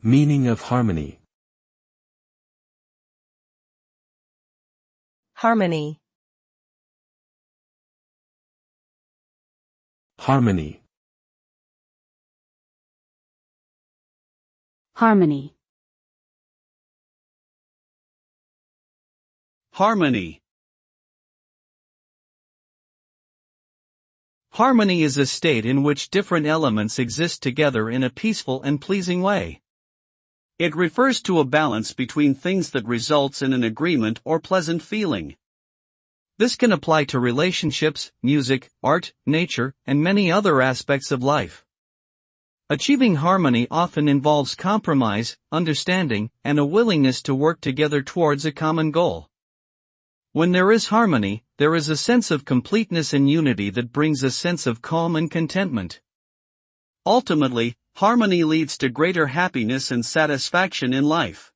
Meaning of harmony. Harmony. Harmony. Harmony. Harmony. Harmony is a state in which different elements exist together in a peaceful and pleasing way. It refers to a balance between things that results in an agreement or pleasant feeling. This can apply to relationships, music, art, nature, and many other aspects of life. Achieving harmony often involves compromise, understanding, and a willingness to work together towards a common goal. When there is harmony, there is a sense of completeness and unity that brings a sense of calm and contentment. Ultimately, harmony leads to greater happiness and satisfaction in life.